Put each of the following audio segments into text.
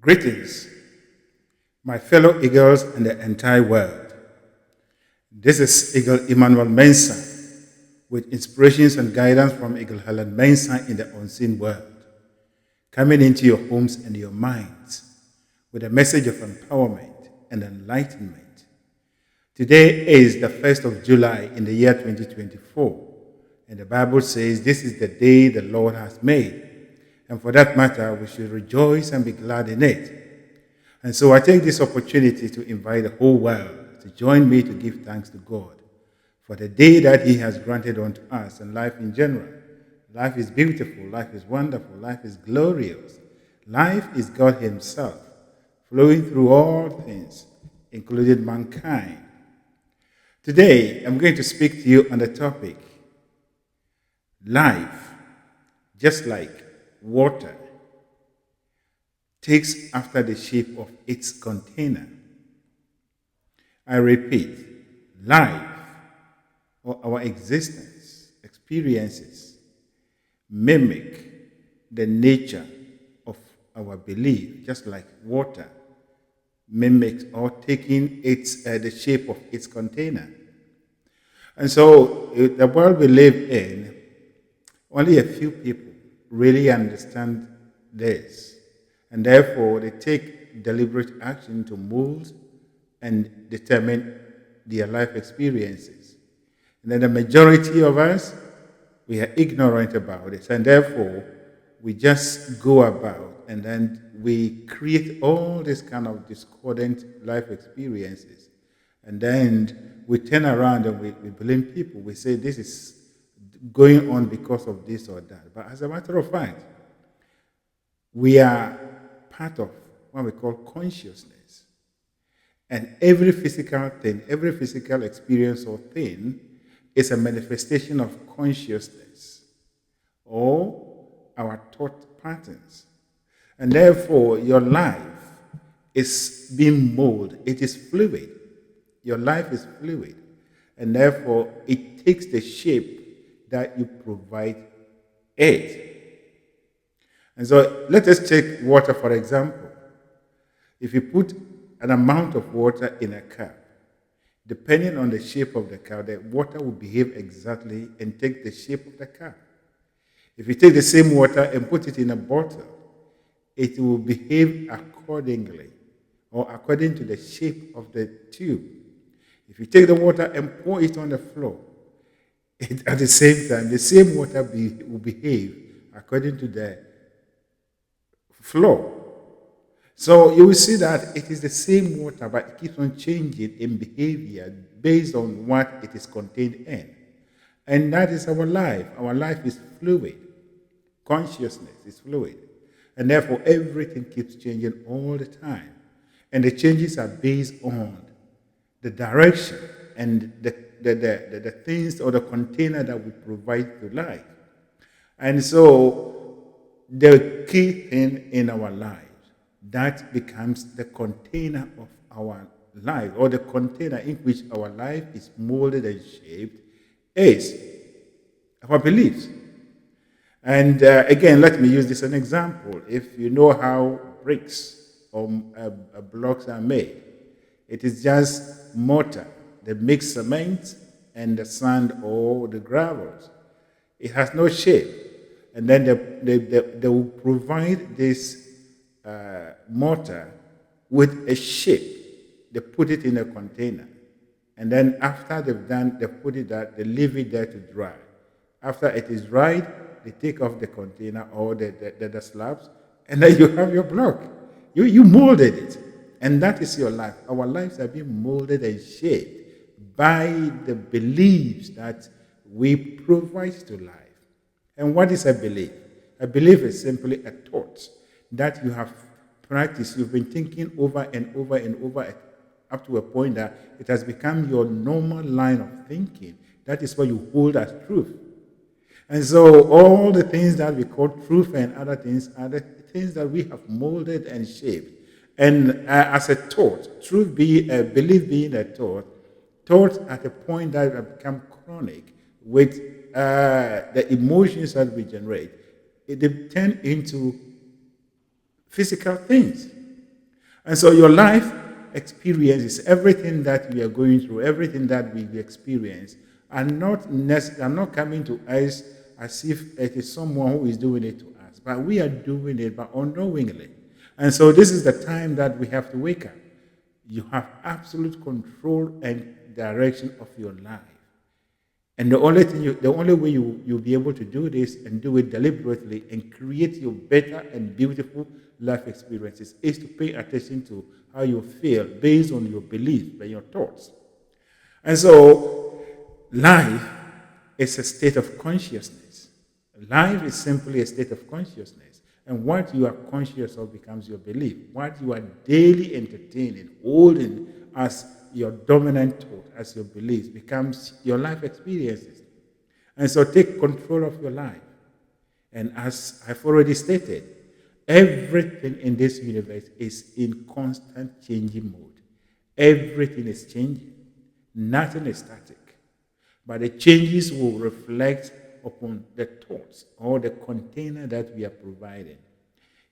Greetings, my fellow eagles and the entire world. This is Eagle Emmanuel Mensah with inspirations and guidance from Eagle Helen Mensah in the unseen world, coming into your homes and your minds with a message of empowerment and enlightenment. Today is the 1st of July in the year 2024, and the Bible says this is the day the Lord has made. And for that matter, we should rejoice and be glad in it. And so I take this opportunity to invite the whole world to join me to give thanks to God for the day that He has granted unto us and life in general. Life is beautiful, life is wonderful, life is glorious. Life is God Himself, flowing through all things, including mankind. Today, I'm going to speak to you on the topic, life, just like water, takes after the shape of its container. I repeat, life or our existence, experiences, mimic the nature of our belief, just like water mimics or taking the shape of its container. And so the world we live in, only a few people really understand this, and therefore they take deliberate action to mold and determine their life experiences. And then the majority of us, we are ignorant about it, and therefore we just go about and then we create all this kind of discordant life experiences. And then we turn around and we blame people. We say this is going on because of this or that. But as a matter of fact, we are part of what we call consciousness. And every physical thing, every physical experience or thing is a manifestation of consciousness or our thought patterns. And therefore, your life is being molded. It is fluid. Your life is fluid. And therefore, it takes the shape that you provide it. And so let us take water, for example. If you put an amount of water in a cup, depending on the shape of the cup, the water will behave exactly and take the shape of the cup. If you take the same water and put it in a bottle, it will behave accordingly or according to the shape of the tube. If you take the water and pour it on the floor, at the same time, the same water will behave according to the flow. So you will see that it is the same water, but it keeps on changing in behavior based on what it is contained in. And that is our life. Our life is fluid. Consciousness is fluid. And therefore, everything keeps changing all the time. And the changes are based on the direction and the things or the container that we provide to life. And so the key thing in our lives, that becomes the container of our life, or the container in which our life is molded and shaped, is our beliefs. And again, let me use this as an example. If you know how bricks or blocks are made, it is just mortar, the mixed cement and the sand or the gravels. It has no shape. And then they will provide this mortar with a shape. They put it in a container. And then after they've done, they put it there, they leave it there to dry. After it is dried, they take off the container or the slabs, and then you have your block. You molded it. And that is your life. Our lives are being molded and shaped by the beliefs that we provide to life. And what is a belief? A belief is simply a thought that you have practiced. You've been thinking over and over and over up to a point that it has become your normal line of thinking. That is what you hold as truth. And so all the things that we call truth and other things are the things that we have molded and shaped. And as a thought, truth being a belief being a thought at a point that have become chronic with the emotions that we generate, they turn into physical things. And so your life experiences, everything that we are going through, everything that we experience, are not coming to us as if it is someone who is doing it to us, but we are doing it, but unknowingly. And so this is the time that we have to wake up. You have absolute control and direction of your life. And the only way you'll be able to do this and do it deliberately and create your better and beautiful life experiences is to pay attention to how you feel based on your belief and your thoughts. And so, life is a state of consciousness. Life is simply a state of consciousness. And what you are conscious of becomes your belief. What you are daily entertaining, holding as your dominant thought, as your beliefs, becomes your life experiences. And so take control of your life. And as I've already stated, everything in this universe is in constant changing mode. Everything is changing. Nothing is static. But the changes will reflect upon the thoughts or the container that we are providing.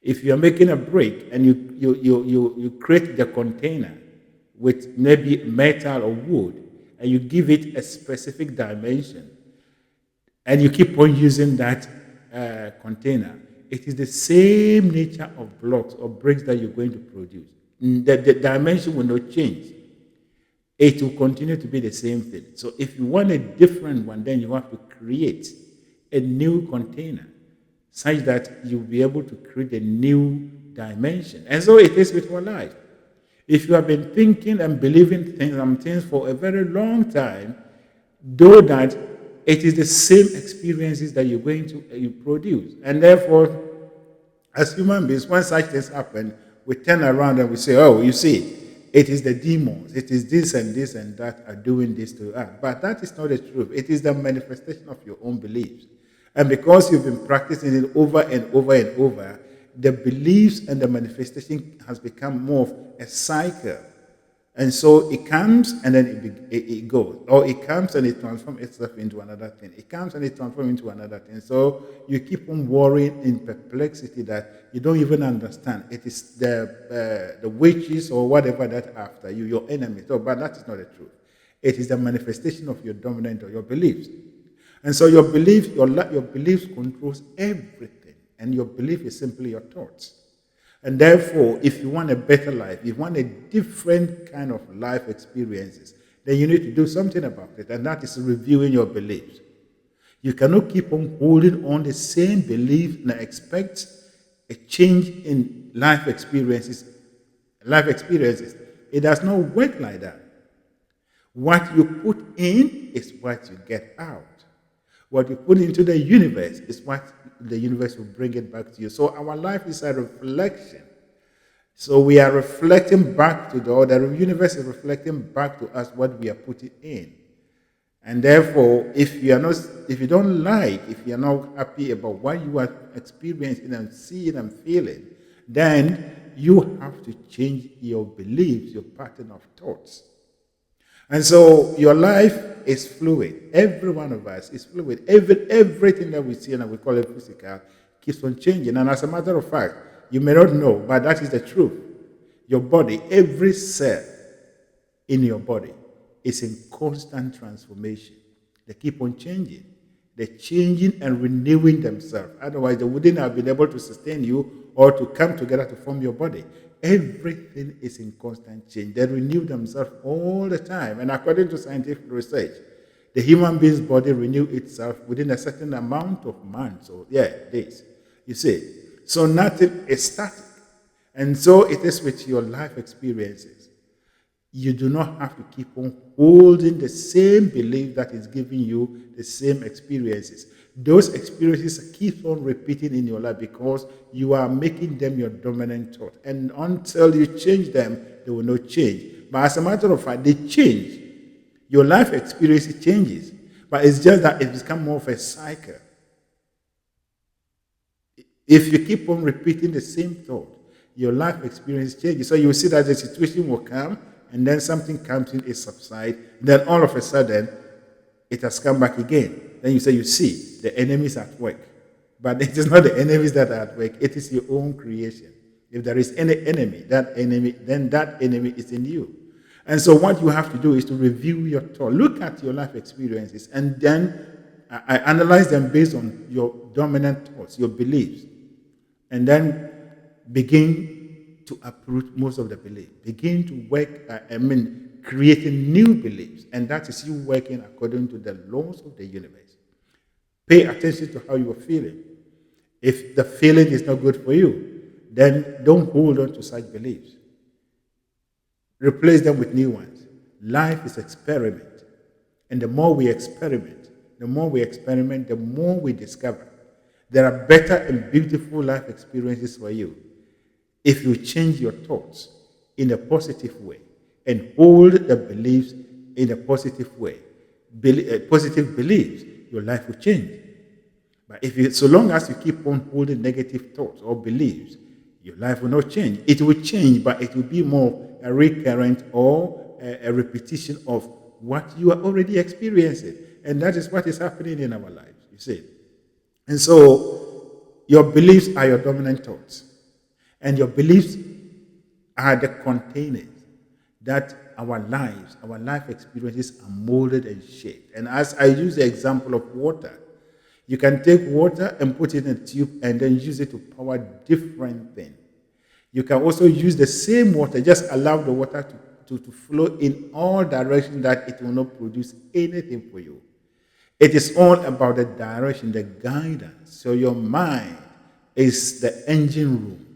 If you are making a brick and you create the container with maybe metal or wood, and you give it a specific dimension, and you keep on using that container, it is the same nature of blocks or bricks that you're going to produce. The dimension will not change. It will continue to be the same thing. So if you want a different one, then you have to create a new container such that you'll be able to create a new dimension. And so it is with your life. If you have been thinking and believing things for a very long time, know that it is the same experiences that you're going to you produce. And therefore, as human beings, when such things happen, we turn around and we say, oh, you see, it is the demons, it is this and that are doing this to us. But that is not the truth. It is the manifestation of your own beliefs. And because you've been practicing it over and over and over, the beliefs and the manifestation has become more of a cycle. And so it comes and then it goes. Or it comes and it transforms itself into another thing. It comes and it transforms into another thing. So you keep on worrying in perplexity that you don't even understand. It is the witches or whatever that are after you, your enemies. So, but that is not the truth. It is the manifestation of your dominant or your beliefs. And so your beliefs controls everything. And your belief is simply your thoughts. And therefore, if you want a better life, if you want a different kind of life experiences, then you need to do something about it. And that is reviewing your beliefs. You cannot keep on holding on the same belief and expect a change in life experiences. It does not work like that. What you put in is what you get out. What you put into the universe is what the universe will bring it back to you. So our life is a reflection. So we are reflecting back to the universe is reflecting back to us what we are putting in. And therefore, if you are not happy about what you are experiencing and seeing and feeling, then you have to change your beliefs, your pattern of thoughts. And so your life is fluid. Every one of us is fluid. Everything that we see and we call it physical keeps on changing. And as a matter of fact, you may not know, but that is the truth. Your body, every cell in your body is in constant transformation. They keep on changing. They're changing and renewing themselves. Otherwise, they wouldn't have been able to sustain you or to come together to form your body. Everything is in constant change. They renew themselves all the time. And according to scientific research, the human being's body renews itself within a certain amount of months or days. You see, so nothing is static. And so it is with your life experiences. You do not have to keep on holding the same belief that is giving you the same experiences. Those experiences keep on repeating in your life because you are making them your dominant thought. And until you change them, they will not change. But as a matter of fact, they change. Your life experience changes. But it's just that it becomes more of a cycle. If you keep on repeating the same thought, your life experience changes. So you see that the situation will come, and then something comes in, it subsides. Then all of a sudden, it has come back again. Then you say, you see, the enemy is at work. But it is not the enemies that are at work. It is your own creation. If there is any enemy, then that enemy is in you. And so what you have to do is to review your thought. Look at your life experiences and then I analyze them based on your dominant thoughts, your beliefs. And then begin to uproot most of the beliefs. Begin to work, creating new beliefs. And that is you working according to the laws of the universe. Pay attention to how you are feeling. If the feeling is not good for you, then don't hold on to such beliefs. Replace them with new ones. Life is experiment. And the more we experiment, the more we discover. There are better and beautiful life experiences for you if you change your thoughts in a positive way and hold the beliefs in a positive way. Positive beliefs, your life will change. But so long as you keep on holding negative thoughts or beliefs, your life will not change. It will change, but it will be more a recurrent or a repetition of what you are already experiencing. And that is what is happening in our lives, you see. And so, your beliefs are your dominant thoughts. And your beliefs are the containers that our life experiences are molded and shaped. And as I use the example of water, you can take water and put it in a tube and then use it to power different things. You can also use the same water, just allow the water to flow in all directions that it will not produce anything for you. It is all about the direction, the guidance. So your mind is the engine room.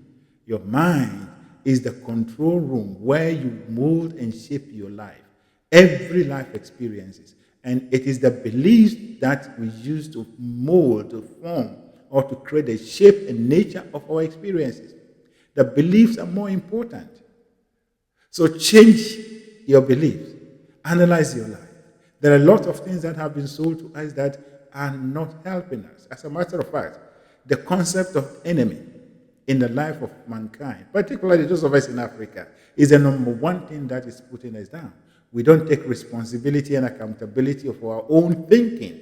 Your mind is the control room where you mold and shape your life. Every life experiences. And it is the beliefs that we use to mold, to form, or to create the shape and nature of our experiences. The beliefs are more important. So change your beliefs. Analyze your life. There are a lot of things that have been sold to us that are not helping us. As a matter of fact, the concept of enemy in the life of mankind, particularly those of us in Africa, is the number one thing that is putting us down. We don't take responsibility and accountability of our own thinking,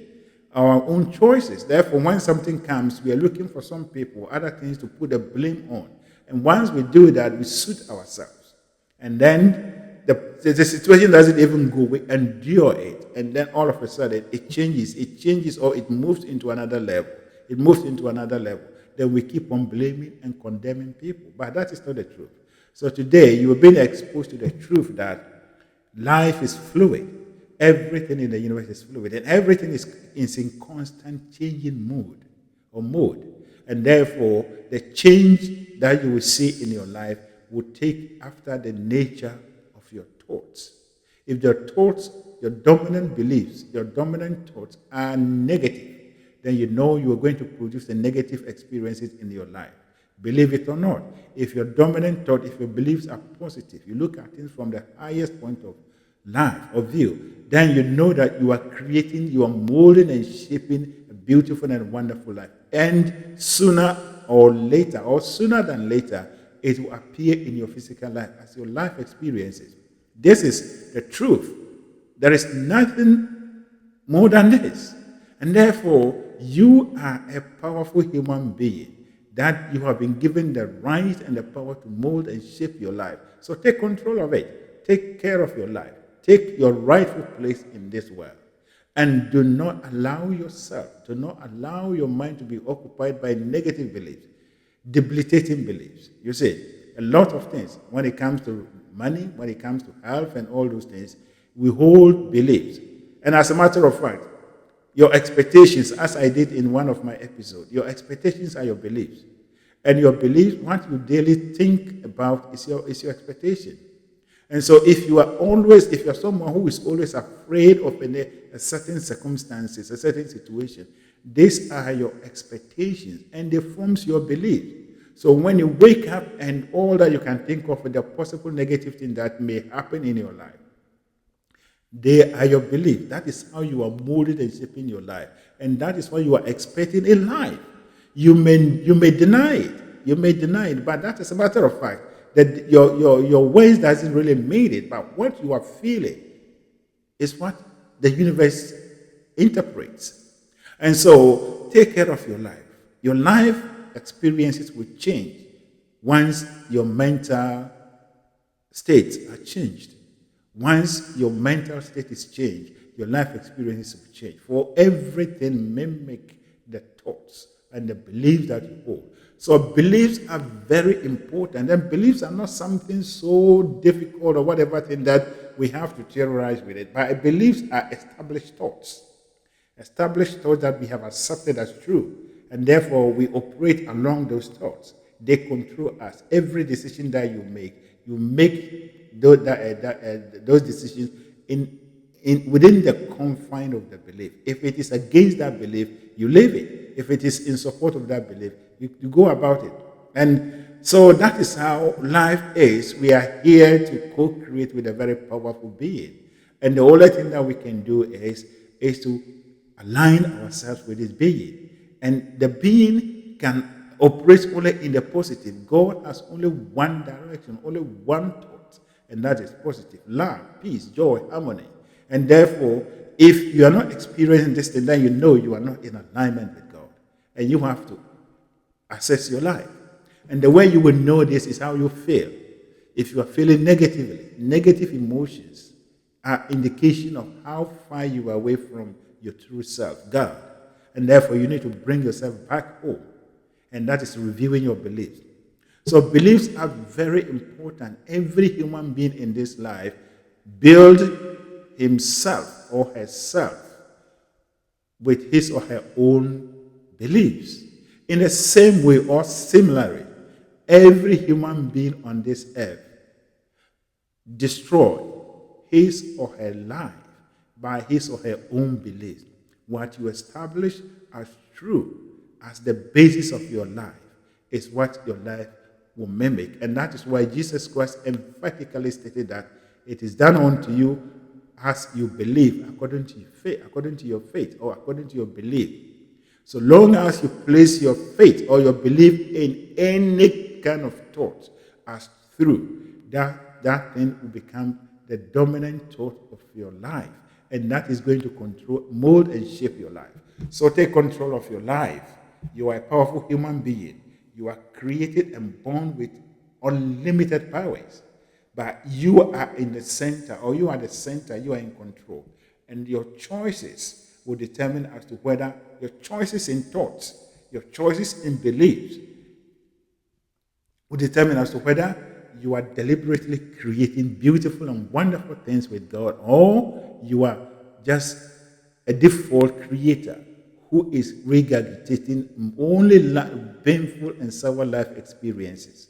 our own choices. Therefore, when something comes, we are looking for some people, other things to put the blame on. And once we do that, we suit ourselves. And then the situation doesn't even go. We endure it. And then all of a sudden, it changes or it moves into another level. Then we keep on blaming and condemning people. But that is not the truth. So today, you have been exposed to the truth that life is fluid. Everything in the universe is fluid. And everything is in constant changing mode. And therefore, the change that you will see in your life will take after the nature of your thoughts. If your thoughts, your dominant beliefs, your dominant thoughts are negative, then you know you are going to produce the negative experiences in your life. Believe it or not, if your dominant thought, if your beliefs are positive, you look at things from the highest point of life or view, then you know that you are molding and shaping a beautiful and wonderful life. And sooner than later, it will appear in your physical life as your life experiences. This is the truth. There is nothing more than this. And therefore, you are a powerful human being that you have been given the right and the power to mold and shape your life. So take control of it. Take care of your life. Take your rightful place in this world. And do not allow your mind to be occupied by negative beliefs, debilitating beliefs. You see, a lot of things, when it comes to money, when it comes to health and all those things, we hold beliefs. And as a matter of fact, your expectations, as I did in one of my episodes, your expectations are your beliefs. And your beliefs, what you daily think about is your expectation. And so if you're someone who is always afraid of a certain circumstances, a certain situation, these are your expectations and they forms your belief. So when you wake up and all that you can think of the possible negative thing that may happen in your life, they are your belief. That is how you are molded and shaping your life. And that is what you are expecting in life. You may deny it. But that is a matter of fact. That your ways doesn't really mean it, but what you are feeling is what the universe interprets. And so take care of your life. Your life experiences will change once your mental states are changed. Once your mental state is changed, your life experiences will change. For everything mimic the thoughts and the beliefs that you hold. So beliefs are very important, and beliefs are not something so difficult or whatever thing that we have to terrorize with it. But beliefs are established thoughts. Established thoughts that we have accepted as true, and therefore we operate along those thoughts. They control us. Every decision that you make those decisions within the confine of the belief. If it is against that belief, you live it. If it is in support of that belief, you go about it. And so that is how life is. We are here to co-create with a very powerful being. And the only thing that we can do is to align ourselves with this being. And the being can operate only in the positive. God has only one direction, only one thought, and that is positive. Love, peace, joy, harmony. And therefore, if you are not experiencing this thing, then you know you are not in alignment with God. And you have to assess your life. And the way you will know this is how you feel. If you are feeling negatively, negative emotions are indication of how far you are away from your true self, God. And therefore, you need to bring yourself back home. And that is reviewing your beliefs. So beliefs are very important. Every human being in this life builds himself or herself with his or her own beliefs. In the same way or similarly, every human being on this earth destroys his or her life by his or her own beliefs. What you establish as true, as the basis of your life, is what your life will mimic. And that is why Jesus Christ emphatically stated that it is done unto you as you believe, according to your faith, or according to your belief. So long as you place your faith or your belief in any kind of thought as true, that thing will become the dominant thought of your life. And that is going to control, mold, and shape your life. So take control of your life. You are a powerful human being. You are created and born with unlimited powers. But you are in the center, or you are the center, you are in control. And your choices will determine as to whether your choices in thoughts, your choices in beliefs, will determine as to whether you are deliberately creating beautiful and wonderful things with God, or you are just a default creator who is regurgitating only painful and sour life experiences.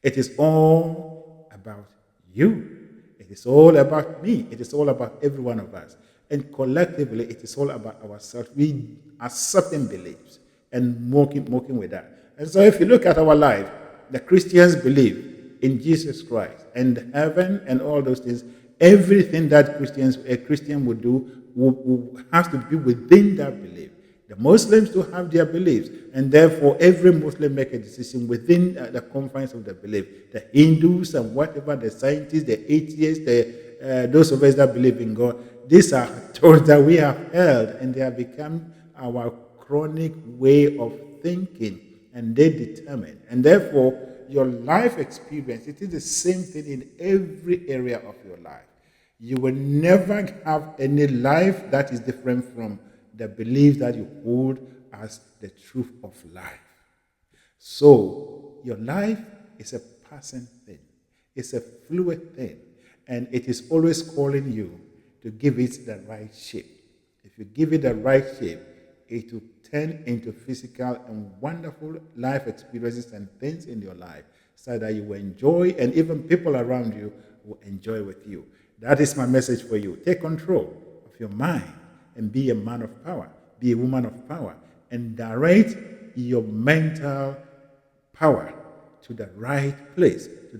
It is all about you. It is all about me. It is all about every one of us. And collectively, it is all about ourselves. We are certain beliefs and working with that. And so if you look at our life, the Christians believe in Jesus Christ and heaven and all those things. Everything that a Christian would do will have to be within that belief. The Muslims do have their beliefs, and therefore every Muslim make a decision within the confines of the belief. The Hindus and whatever, the scientists, the atheists, those of us that believe in God, these are thoughts that we have held, and they have become our chronic way of thinking, and they determine. And therefore, your life experience, it is the same thing in every area of your life. You will never have any life that is different from the belief that you hold as the truth of life. So, your life is a passing thing. It's a fluid thing. And it is always calling you to give it the right shape. If you give it the right shape, it will turn into physical and wonderful life experiences and things in your life so that you will enjoy, and even people around you will enjoy with you. That is my message for you. Take control of your mind and be a man of power, be a woman of power, and direct your mental power to the right place, in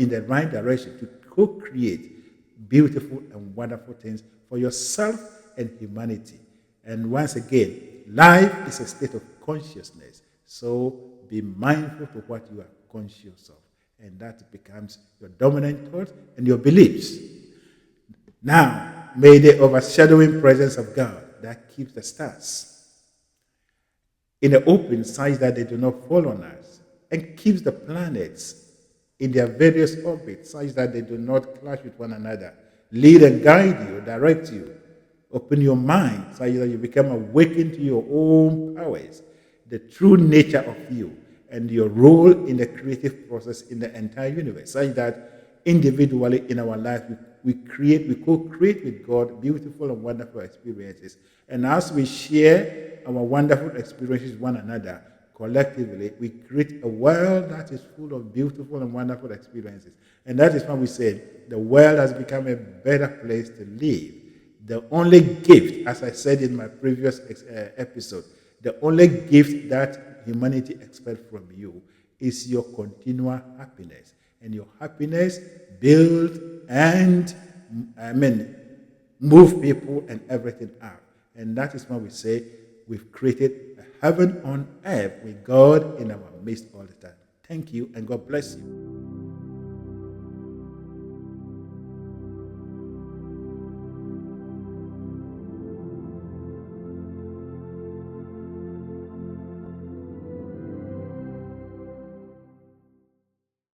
the right direction, to co-create beautiful and wonderful things for yourself and humanity. And once again, life is a state of consciousness. So be mindful to what you are conscious of. And that becomes your dominant thought and your beliefs. Now, may the overshadowing presence of God that keeps the stars in the open such that they do not fall on us, and keeps the planets in their various orbits such that they do not clash with one another. Lead and guide you, direct you. Open your mind so that you become awakened to your own powers, the true nature of you, and your role in the creative process in the entire universe, such that individually in our life we co-create with God beautiful and wonderful experiences. And as we share our wonderful experiences with one another, collectively, we create a world that is full of beautiful and wonderful experiences. And that is why we said the world has become a better place to live. The only gift, as I said in my previous episode, the only gift that humanity expects from you is your continual happiness. And your happiness build and, move people and everything out. And that is why we say we've created a heaven on earth with God in our midst all the time. Thank you, and God bless you.